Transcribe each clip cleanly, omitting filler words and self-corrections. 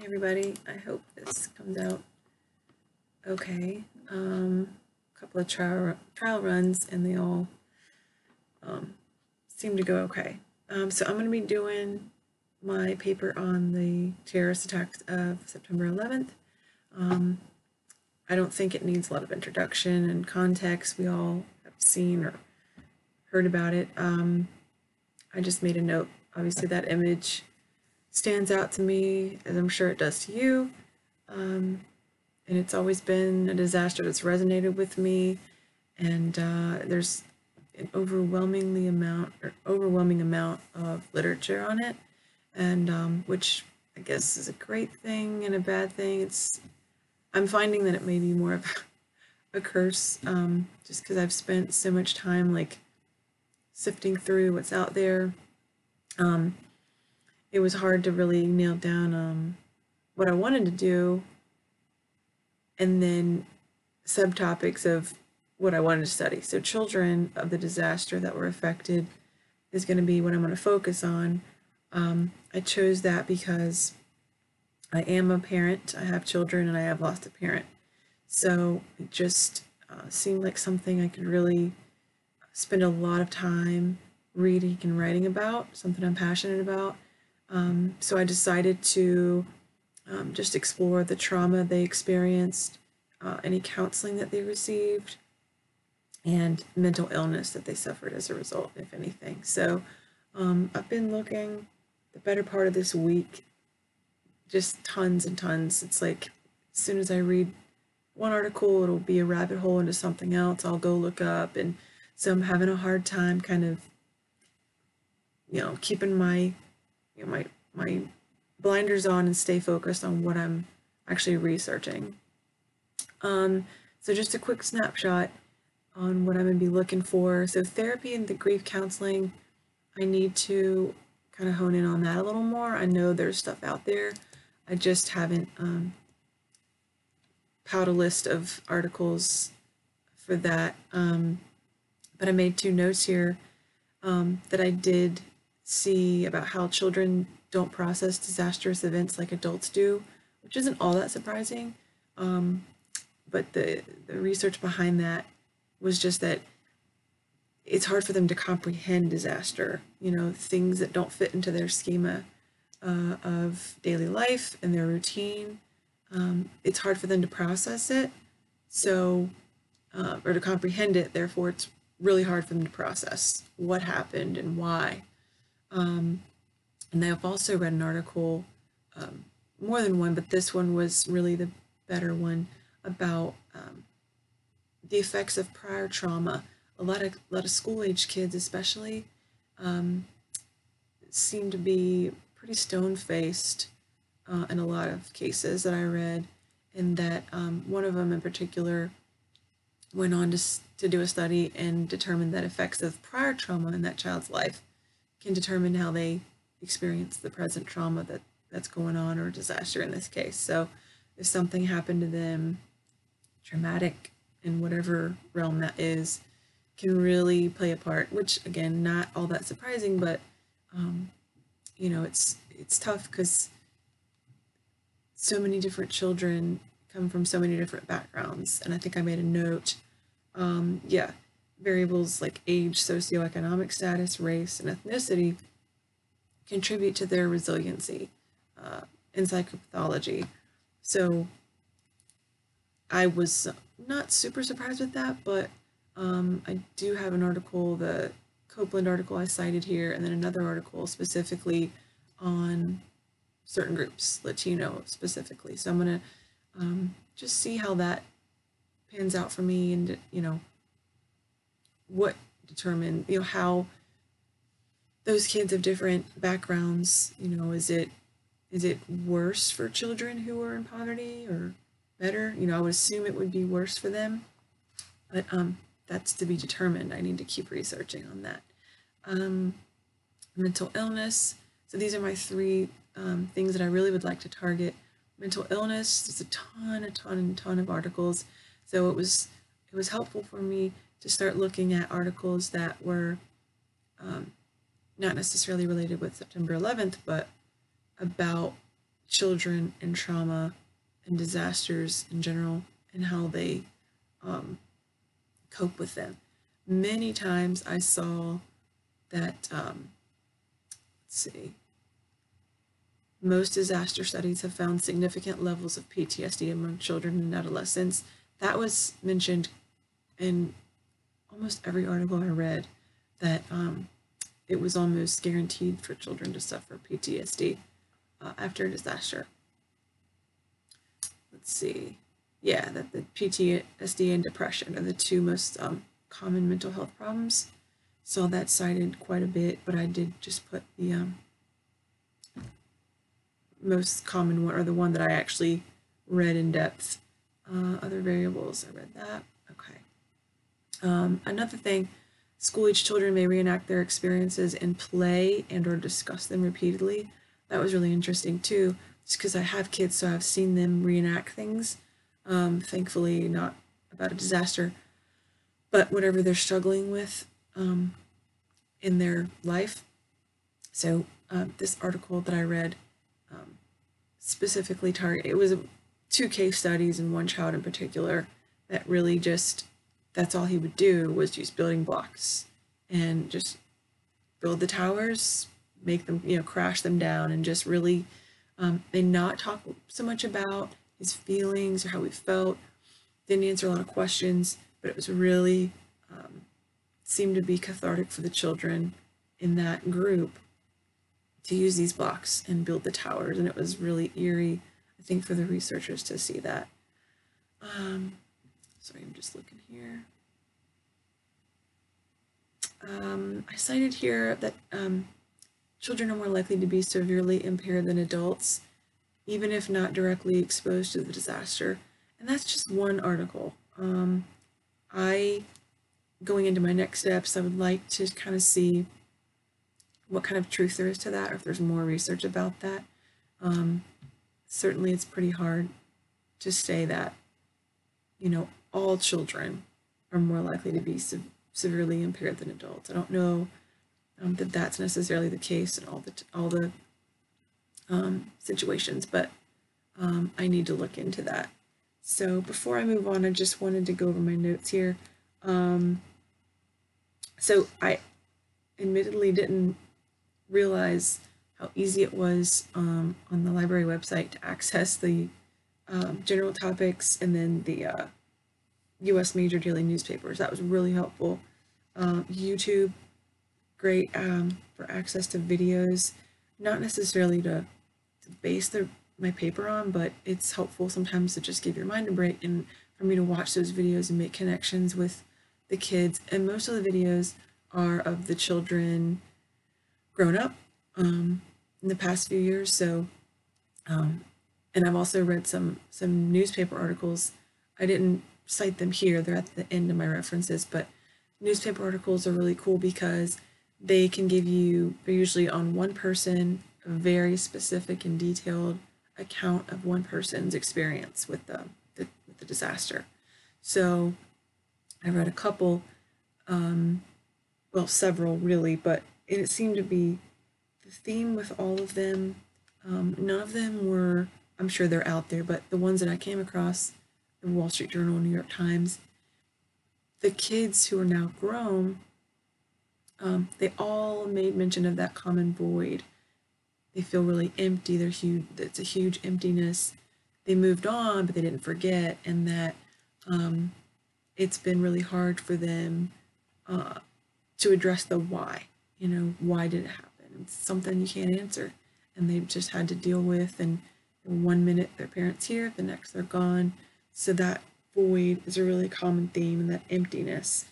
Hey everybody, I hope this comes out okay. Couple of trial runs and they all seem to go okay. So I'm going to be doing my paper on the terrorist attacks of September 11th. I don't think it needs a lot of introduction and context. We all have seen or heard about it. I just made a note. Obviously that image stands out to me, as I'm sure it does to you. And it's always been a disaster that's resonated with me. And there's an overwhelming amount of literature on it, and which I guess is a great thing and a bad thing. I'm finding that it may be more of a curse, just because I've spent so much time like sifting through what's out there. It was hard to really nail down what I wanted to do, and then subtopics of what I wanted to study. So children of the disaster that were affected is going to be what I'm going to focus on. I chose that because I am a parent, I have children, and I have lost a parent. So it just seemed like something I could really spend a lot of time reading and writing about, something I'm passionate about. So I decided to just explore the trauma they experienced, any counseling that they received, and mental illness that they suffered as a result, if anything. So I've been looking the better part of this week, just tons and tons. It's like as soon as I read one article, it'll be a rabbit hole into something else I'll go look up. And so I'm having a hard time kind of, keeping my blinders on and stay focused on what I'm actually researching. So just a quick snapshot on what I'm going to be looking for. So therapy and the grief counseling, I need to kind of hone in on that a little more. I know there's stuff out there. I just haven't piled a list of articles for that. But I made 2 notes here that I did see about how children don't process disastrous events like adults do, which isn't all that surprising. But the research behind that was just that it's hard for them to comprehend disaster, things that don't fit into their schema of daily life and their routine. It's hard for them to process it, so, or to comprehend it, therefore it's really hard for them to process what happened and why. And I've also read an article, more than one, but this one was really the better one, about the effects of prior trauma. A lot of school-age kids especially seem to be pretty stone-faced in a lot of cases that I read, and that one of them in particular went on to do a study and determined that effects of prior trauma in that child's life can determine how they experience the present trauma that's going on, or disaster in this case. So if something happened to them, traumatic in whatever realm that is, can really play a part, which again, not all that surprising, but it's tough because so many different children come from so many different backgrounds. And I think I made a note, variables like age, socioeconomic status, race, and ethnicity contribute to their resiliency in psychopathology. So I was not super surprised with that, but I do have an article, the Copeland article I cited here, and then another article specifically on certain groups, Latino specifically. So I'm going to just see how that pans out for me, and, what determine, how those kids of different backgrounds, is it worse for children who are in poverty or better? I would assume it would be worse for them, but that's to be determined. I need to keep researching on that. Mental illness. So these are my 3 things that I really would like to target. Mental illness, there's a ton of articles. So it was helpful for me to start looking at articles that were not necessarily related with September 11th, but about children and trauma and disasters in general and how they cope with them. Many times I saw that, let's see, most disaster studies have found significant levels of PTSD among children and adolescents. That was mentioned in almost every article I read, that it was almost guaranteed for children to suffer PTSD after a disaster. Let's see. Yeah, that the PTSD and depression are the two most common mental health problems. Saw that cited quite a bit, but I did just put the most common one, or the one that I actually read in depth. Other variables, I read that. Okay. Another thing, school-age children may reenact their experiences in play and or discuss them repeatedly. That was really interesting too, just because I have kids, so I've seen them reenact things. Thankfully not about a disaster, but whatever they're struggling with in their life. So this article that I read specifically it was 2 case studies and one child in particular that really just, that's all he would do was use building blocks and just build the towers, make them, crash them down, and just really, and not talk so much about his feelings or how he felt. Didn't answer a lot of questions, but it was really, seemed to be cathartic for the children in that group to use these blocks and build the towers. And it was really eerie, I think, for the researchers to see that. Sorry, I'm just looking here. I cited here that children are more likely to be severely impaired than adults, even if not directly exposed to the disaster. And that's just one article. Going into my next steps, I would like to kind of see what kind of truth there is to that, or if there's more research about that. Certainly it's pretty hard to say that, all children are more likely to be severely impaired than adults. I don't know that that's necessarily the case in all the situations, but I need to look into that. So before I move on, I just wanted to go over my notes here. So I admittedly didn't realize how easy it was on the library website to access the general topics and then the U.S. major daily newspapers. That was really helpful. YouTube, great for access to videos, not necessarily to base my paper on, but it's helpful sometimes to just give your mind a break and for me to watch those videos and make connections with the kids. And most of the videos are of the children grown up in the past few years. So, and I've also read some newspaper articles. I didn't cite them here, they're at the end of my references, but newspaper articles are really cool because they can give you, they're usually on one person, a very specific and detailed account of one person's experience with the disaster. So I read a couple, well, several really, but it seemed to be the theme with all of them. None of them were, I'm sure they're out there, but the ones that I came across, the Wall Street Journal, New York Times, the kids who are now grown, they all made mention of that common void. They feel really empty. It's a huge emptiness. They moved on, but they didn't forget, and that it's been really hard for them to address the why. Why did it happen? It's something you can't answer, and they've just had to deal with. And 1 minute their parents here, the next they're gone. So that void is a really common theme, and that emptiness.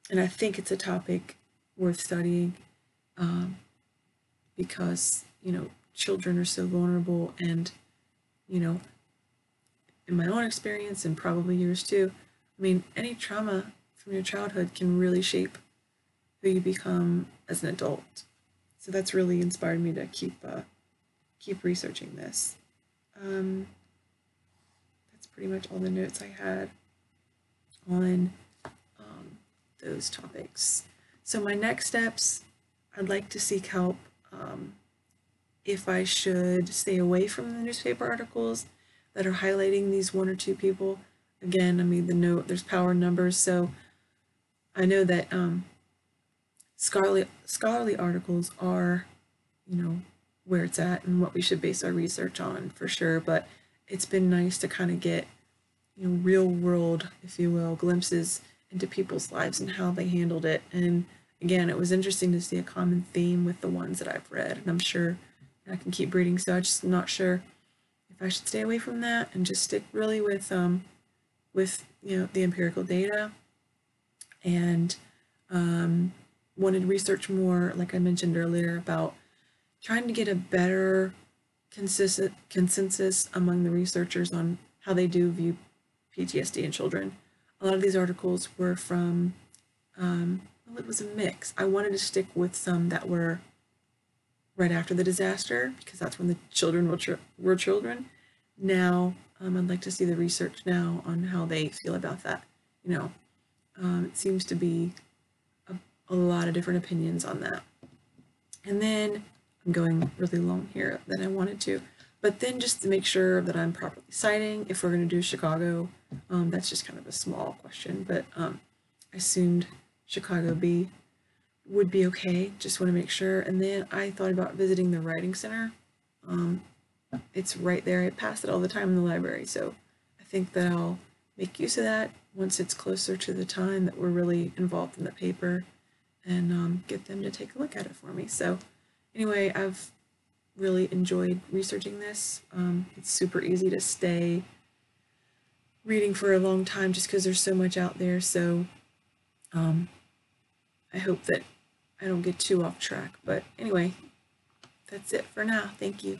And I think it's a topic worth studying because, children are so vulnerable, and, in my own experience and probably yours too, any trauma from your childhood can really shape who you become as an adult. So that's really inspired me to keep researching this. That's pretty much all the notes I had on those topics. So my next steps, I'd like to seek help if I should stay away from the newspaper articles that are highlighting these one or two people. Again, I mean, the note, there's power in numbers, so I know that scholarly articles are, where it's at and what we should base our research on for sure, but it's been nice to kind of get, real world, if you will, glimpses into people's lives and how they handled it. And again, it was interesting to see a common theme with the ones that I've read, and I'm sure I can keep reading, so I'm just not sure if I should stay away from that and just stick really with the empirical data, and wanted to research more, like I mentioned earlier, about trying to get a better consensus among the researchers on how they do view PTSD in children. A lot of these articles were from, well, it was a mix. I wanted to stick with some that were right after the disaster, because that's when the children were children. Now, I'd like to see the research now on how they feel about that. It seems to be a lot of different opinions on that. And then I'm going really long here than I wanted to, but then just to make sure that I'm properly citing, if we're going to do Chicago, that's just kind of a small question, but I assumed Chicago would be okay. Just want to make sure. And then I thought about visiting the Writing Center. It's right there. I pass it all the time in the library, so I think that I'll make use of that once it's closer to the time that we're really involved in the paper, and get them to take a look at it for me. So anyway, I've really enjoyed researching this. It's super easy to stay reading for a long time just because there's so much out there. So I hope that I don't get too off track. But anyway, that's it for now. Thank you.